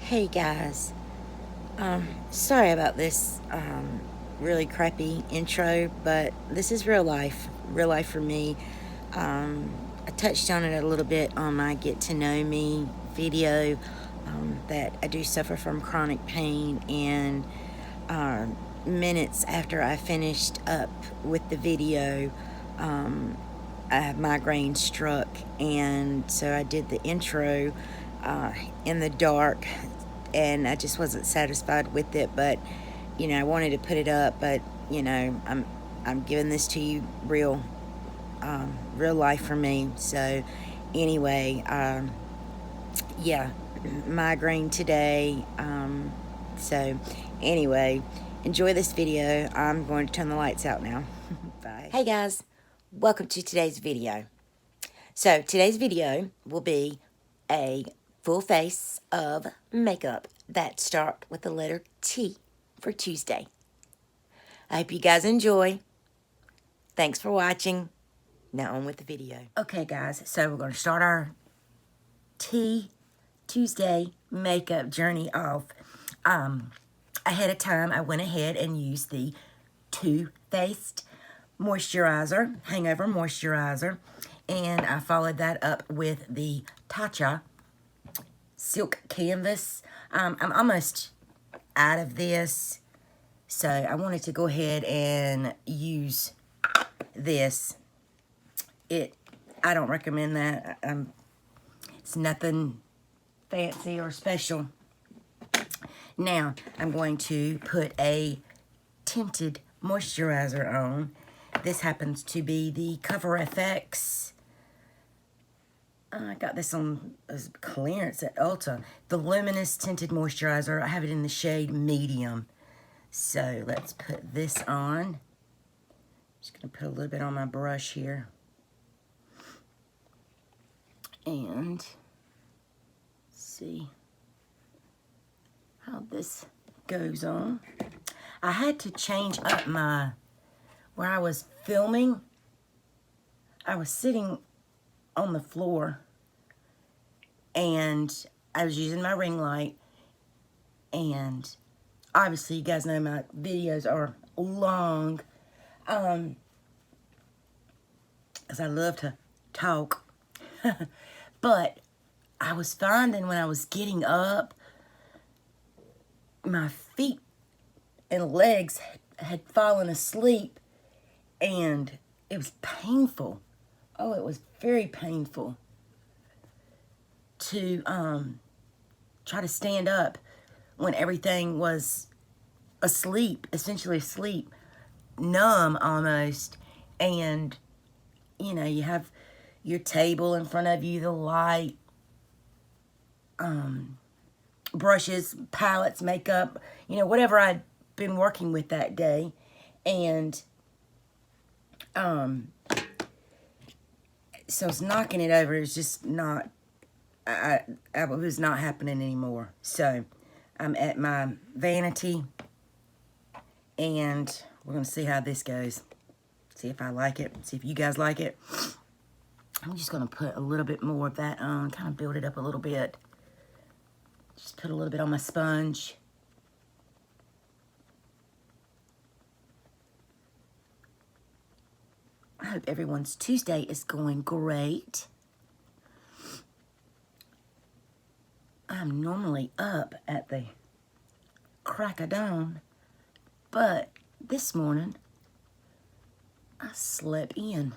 Hey guys, sorry about this really crappy intro, but this is real life for me. I touched on it a little bit on my Get to Know Me video, that I do suffer from chronic pain, and minutes after I finished up with the video, a migraine struck, and so I did the intro in the dark, and I just wasn't satisfied with it. But I wanted to put it up, but I'm giving this to you real life for me. So anyway, yeah, migraine today. So anyway, enjoy this video. I'm going to turn the lights out now. Bye. Hey guys, welcome to today's video. So today's video will be a full face of makeup that start with the letter T for Tuesday. I hope you guys enjoy. Thanks for watching. Now on with the video. Okay guys, so we're going to start our T Tuesday makeup journey off. Ahead of time, I went ahead and used the Too Faced moisturizer, hangover moisturizer, and I followed that up with the Tatcha Silk Canvas. I'm almost out of this, so I wanted to go ahead and use this. I don't recommend that. It's nothing fancy or special. Now, I'm going to put a tinted moisturizer on. This happens to be the Cover FX. I got this on clearance at Ulta. The Luminous Tinted Moisturizer. I have it in the shade Medium. So, let's put this on. Just going to put a little bit on my brush here. And see how this goes on. I had to change up where I was filming. I was sitting on the floor and I was using my ring light, and obviously you guys know my videos are long, because I love to talk. But I was finding when I was getting up, my feet and legs had fallen asleep, and it was painful. Oh, it was very painful to try to stand up when everything was asleep, essentially asleep, numb almost. And you have your table in front of you, the light, brushes, palettes, makeup, whatever I'd been working with that day. And so it's knocking it over. It's just not, it was not happening anymore. So I'm at my vanity, and we're going to see how this goes. See if I like it. See if you guys like it. I'm just going to put a little bit more of that on, kind of build it up a little bit. Just put a little bit on my sponge. I hope everyone's Tuesday is going great. I'm normally up at the crack of dawn, but this morning I slept in,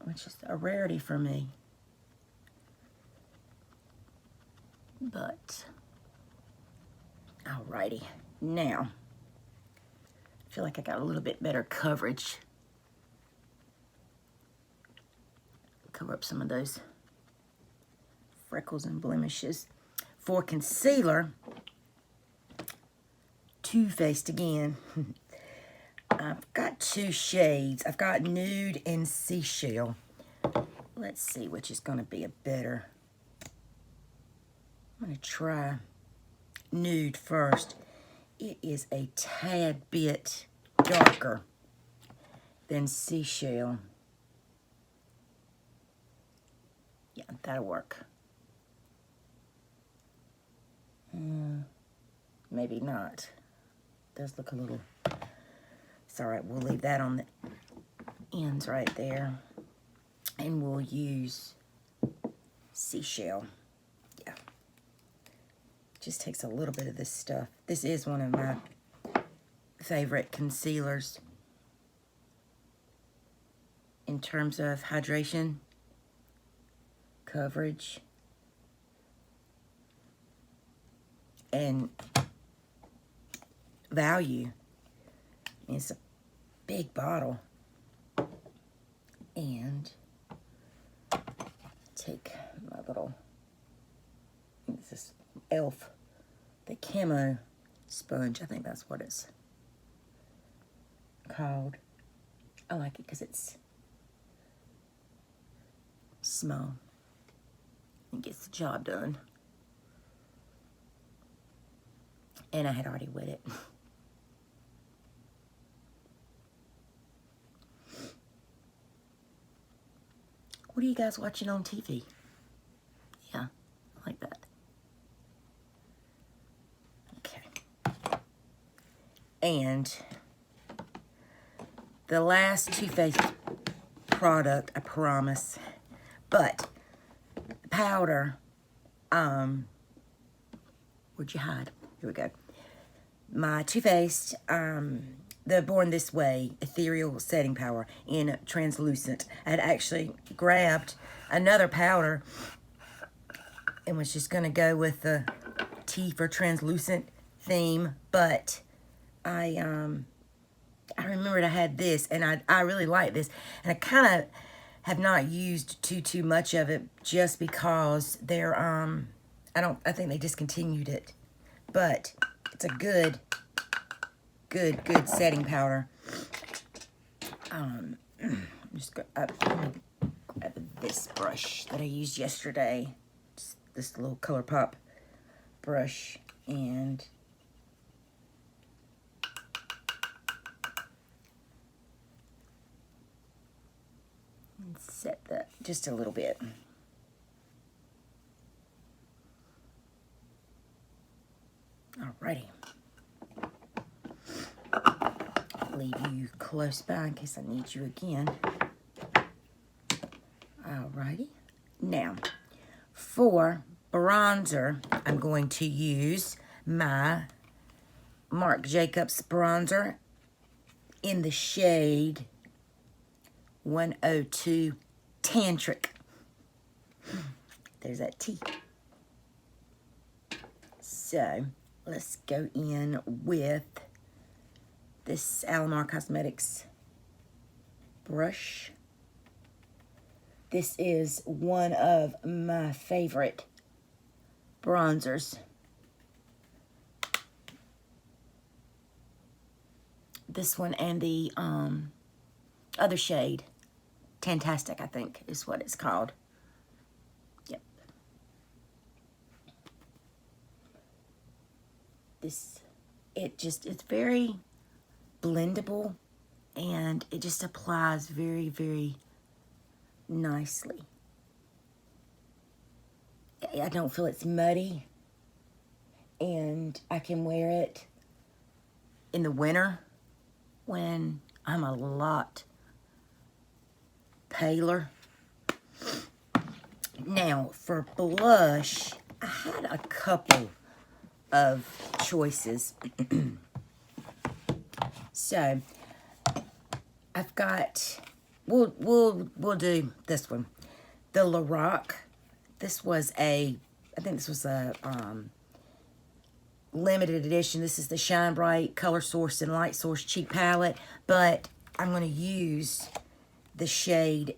which is a rarity for me. But alrighty, now I feel like I got a little bit better coverage. Cover up some of those freckles and blemishes. For concealer, Too Faced again. I've got two shades. I've got Nude and Seashell. Let's see which is going to be a better. I'm going to try Nude first. It is a tad bit darker than Seashell. Yeah, that'll work. Maybe not. Does look a little... It's all right. We'll leave that on the ends right there. And we'll use Seashell. Yeah. Just takes a little bit of this stuff. This is one of my favorite concealers in terms of hydration, coverage, and value. It's a big bottle. And take my little, this is Elf, the camo sponge. I think that's what it's called. I like it because it's small and gets the job done. And I had already wet it. What are you guys watching on TV? Yeah, I like that. Okay. And the last Too Faced product, I promise. But powder, where'd you hide? Here we go. My Too Faced, the Born This Way Ethereal Setting Powder in Translucent. I had actually grabbed another powder and was just going to go with the T for Translucent theme, but I remembered I had this, and I really like this, and I kind of have not used too much of it just because they're I think they discontinued it, but it's a good setting powder. I'm just going to grab this brush that I used yesterday. Just this little ColourPop brush, and set that just a little bit. Alrighty. Leave you close by in case I need you again. Alrighty. Now, for bronzer, I'm going to use my Marc Jacobs bronzer in the shade 102 Tantric. There's that T. So, let's go in with this Alamar Cosmetics brush. This is one of my favorite bronzers. This one and the other shade, Tantastic, I think is what it's called. Yep. It's very blendable, and it just applies very, very nicely. I don't feel it's muddy, and I can wear it in the winter when I'm a lot paler. Now, for blush, I had a couple of choices. So, I've got, we'll do this one. The Lorac. This was I think this was a limited edition. This is the Shine Bright Color Source and Light Source Cheek Palette, but I'm going to use the shade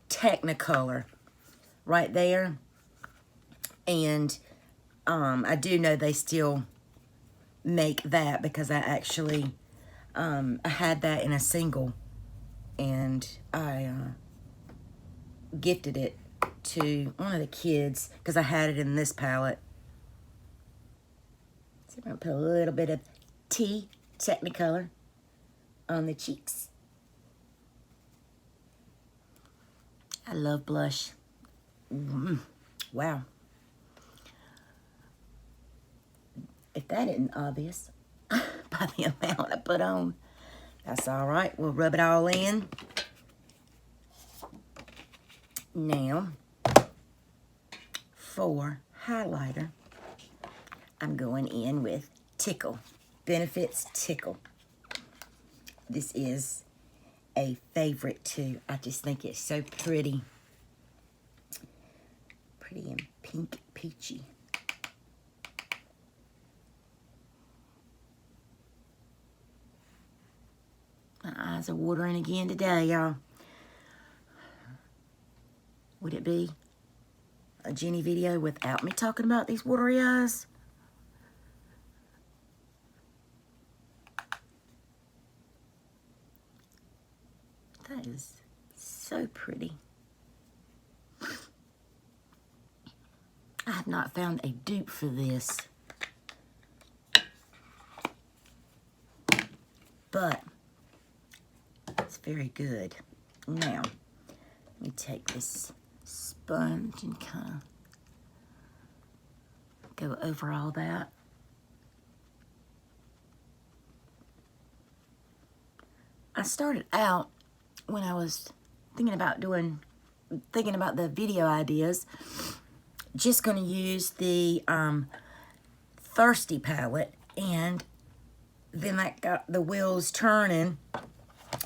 Technicolor right there. And I do know they still make that because I actually I had that in a single, and I gifted it to one of the kids because I had it in this palette. So I'm going to put a little bit of T Technicolor on the cheeks. I love blush. Wow. that isn't obvious by the amount I put on. That's all right. We'll rub it all in. Now, for highlighter, I'm going in with Tickle. Benefits Tickle. This is a favorite too. I just think it's so pretty. Pretty and pink peachy. My eyes are watering again today, y'all. Would it be a Jenny video without me talking about these watery eyes? That is so pretty. I have not found a dupe for this. But it's very good. Now, let me take this sponge and kind of go over all that. I started out when I was thinking about the video ideas, just going to use the Thirsty palette, and then that got the wheels turning,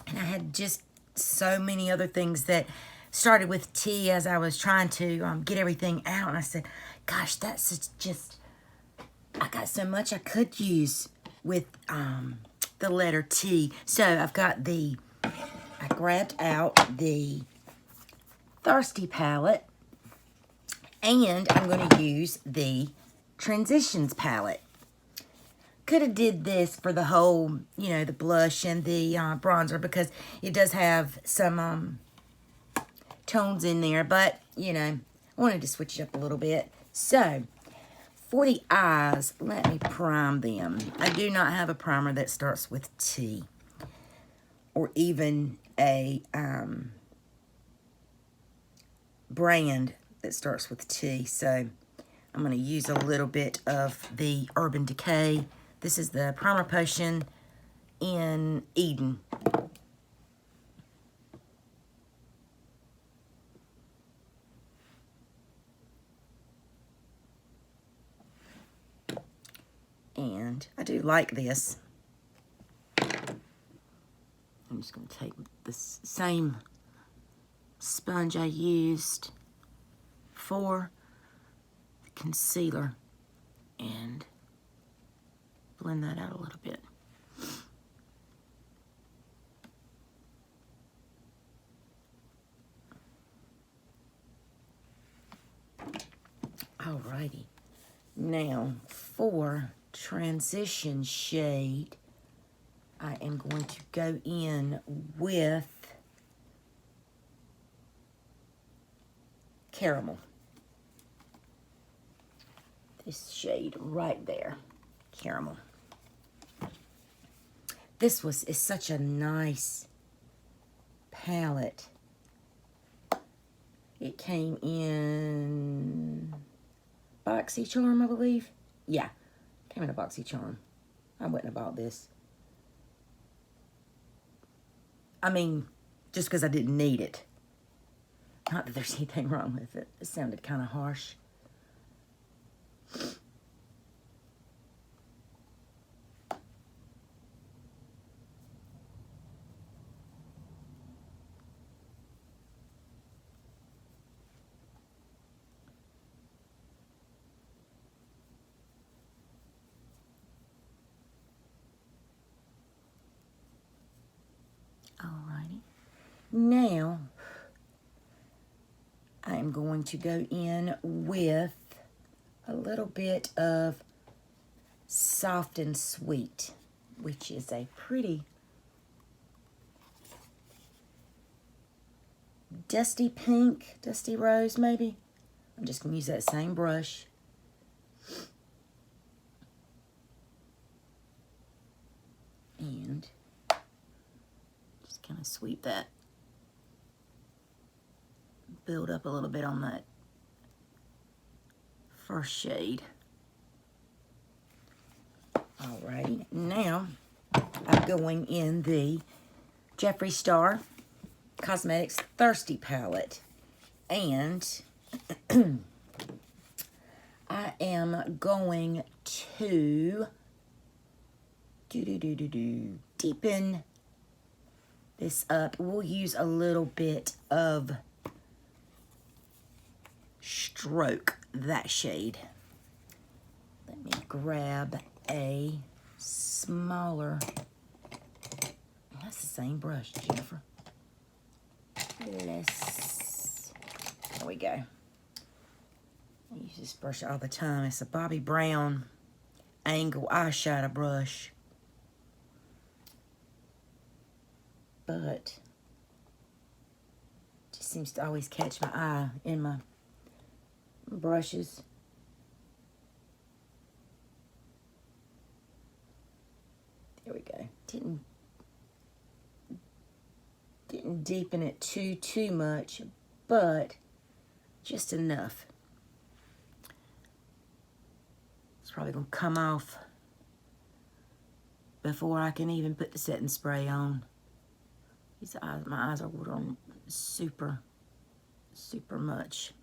and I had just so many other things that started with T as I was trying to get everything out, and I said, gosh, that's just, I got so much I could use with the letter T. So I've got I grabbed out the Thirsty palette, and I'm going to use the Transitions palette. Could have did this for the whole, you know, the blush and the bronzer, because it does have some tones in there, but, you know, I wanted to switch it up a little bit. So, for the eyes, let me prime them. I do not have a primer that starts with T, or even a brand that starts with T, so I'm going to use a little bit of the Urban Decay. This is the Primer Potion in Eden. And I do like this. I'm just going to take the same sponge I used for the concealer and blend that out a little bit. Alrighty. Now, for transition shade, I am going to go in with Caramel. This shade right there, Caramel. This is such a nice palette. It came in BoxyCharm, I believe. Yeah, came in a BoxyCharm. I wouldn't have bought this. I mean, just because I didn't need it. Not that there's anything wrong with it. It sounded kind of harsh. Alrighty. Now, I am going to go in with a little bit of Soft and Sweet, which is a pretty dusty pink, dusty rose maybe. I'm just going to use that same brush. And just kind of sweep that. Build up a little bit on that first shade. Alrighty, now I'm going in the Jeffree Star Cosmetics Thirsty Palette. And I am going to deepen this up. We'll use a little bit of Stroke, that shade. Let me grab a smaller, that's the same brush, Jennifer. There we go. I use this brush all the time. It's a Bobbi Brown angle eyeshadow brush. But just seems to always catch my eye in my brushes. There we go. Didn't deepen it too much, but just enough. It's probably gonna come off before I can even put the setting spray on. These eyes, my eyes are watering super much.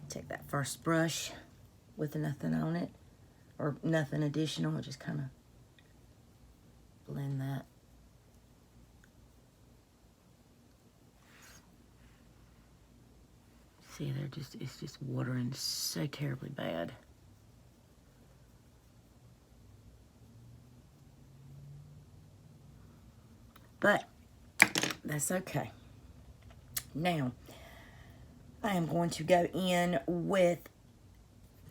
Take that first brush with nothing on it, or nothing additional, just kind of blend that. See, it's just watering so terribly bad. But that's okay. Now, I am going to go in with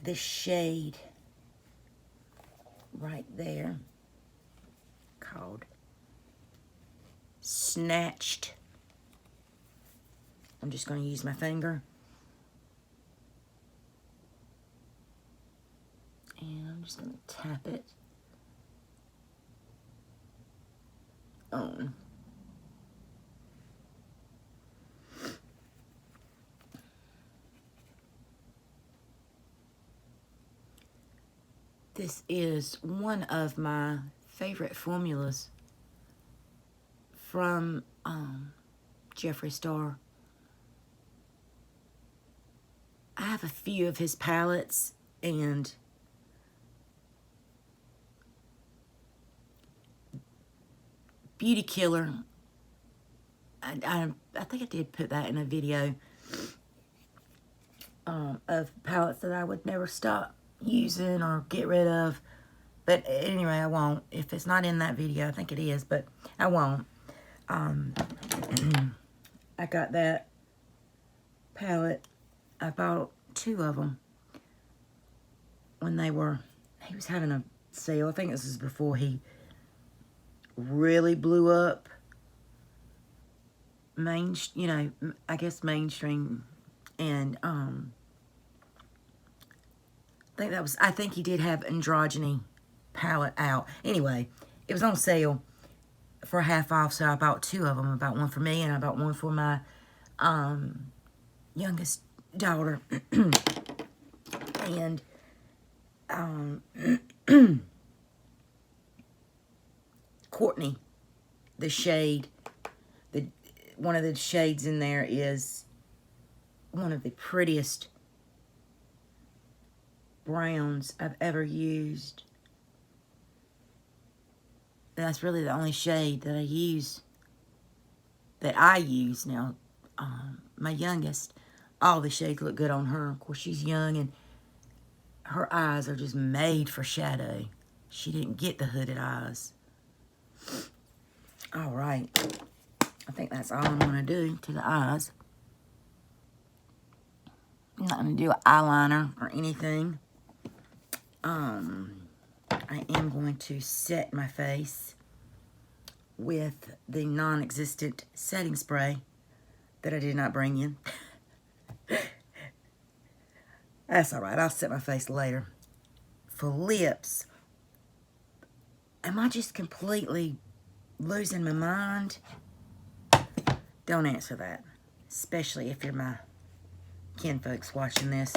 the shade right there called Snatched. I'm just going to use my finger. And I'm just going to tap it on. This is one of my favorite formulas from Jeffree Star. I have a few of his palettes, and Beauty Killer, I think I did put that in a video of palettes that I would never stop using or get rid of. But anyway, I won't. If it's not in that video, I think it is, but I won't. I got that palette. I bought 2 of them when he was having a sale. I think this was before he really blew up. I guess mainstream. And I think he did have Androgyny palette out. Anyway, it was on sale for half off, so I bought 2 of them. I bought one for me, and I bought one for my youngest daughter. And Courtney, the shade, one of the shades in there is one of the prettiest browns I've ever used. And that's really the only shade that I use now. My youngest, all the shades look good on her. Of course, she's young, and her eyes are just made for shadow. She didn't get the hooded eyes. All right. I think that's all I'm going to do to the eyes. I'm not going to do an eyeliner or anything. I am going to set my face with the non-existent setting spray that I did not bring in. That's all right. I'll set my face later. For lips, am I just completely losing my mind? Don't answer that, especially if you're my kinfolks watching this.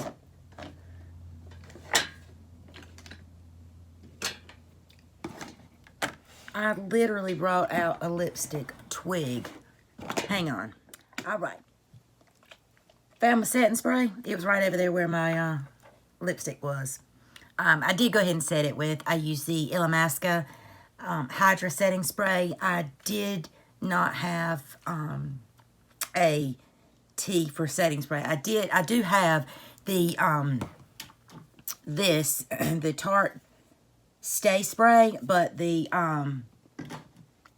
I literally brought out a lipstick twig. Hang on. All right. Found my setting spray. It was right over there where my lipstick was. I did go ahead and set it with, I used the Illamasqua Hydra setting spray. I did not have a tea for setting spray. I do have the the Tarte Stay Spray, but the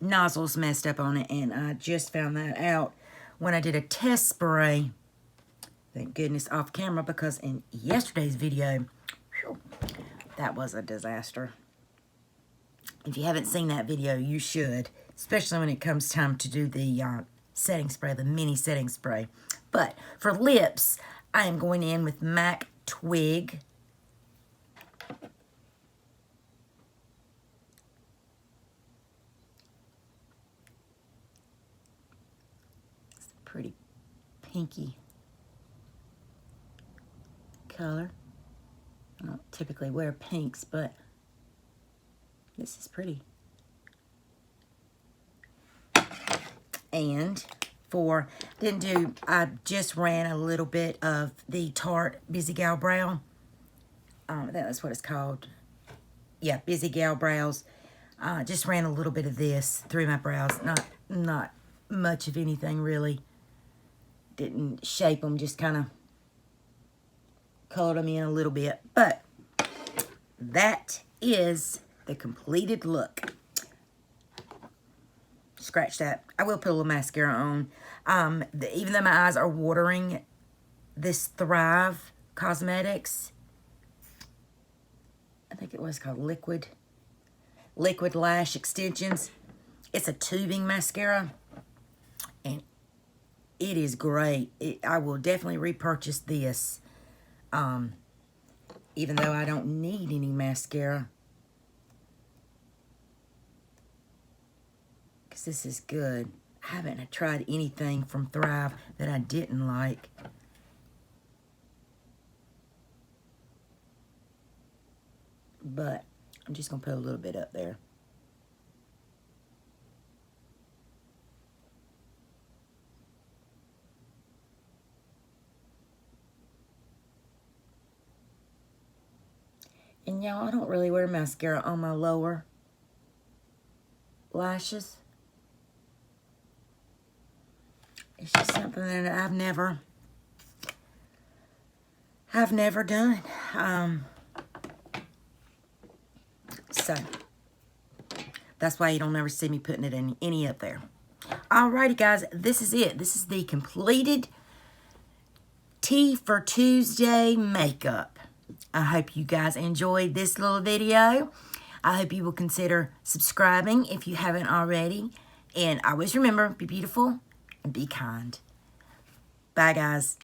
nozzle's messed up on it, and I just found that out when I did a test spray. Thank goodness off camera, because in yesterday's video, whew, that was a disaster. If you haven't seen that video, you should, especially when it comes time to do the setting spray, the mini setting spray. But for lips, I am going in with MAC Twig. It's a pretty pinky color. I don't typically wear pinks, but this is pretty. And I just ran a little bit of the Tarte Busy Gal Brow. That's what it's called. Yeah, Busy Gal Brows. Just ran a little bit of this through my brows. Not much of anything really. Didn't shape them, just kind of colored them in a little bit. But that is the completed look. Scratch that. I will put a little mascara on. Even though my eyes are watering, this Thrive Cosmetics, I think it was called Liquid Lash Extensions. It's a tubing mascara, and it is great. I will definitely repurchase this, even though I don't need any mascara. This is good. I haven't tried anything from Thrive that I didn't like. But I'm just going to put a little bit up there. And y'all, I don't really wear mascara on my lower lashes. It's just something that I've never done. So that's why you don't ever see me putting it in any up there. Alrighty, guys, this is it. This is the completed Tea for Tuesday makeup. I hope you guys enjoyed this little video. I hope you will consider subscribing if you haven't already. And always remember, be beautiful and be kind. Bye, guys.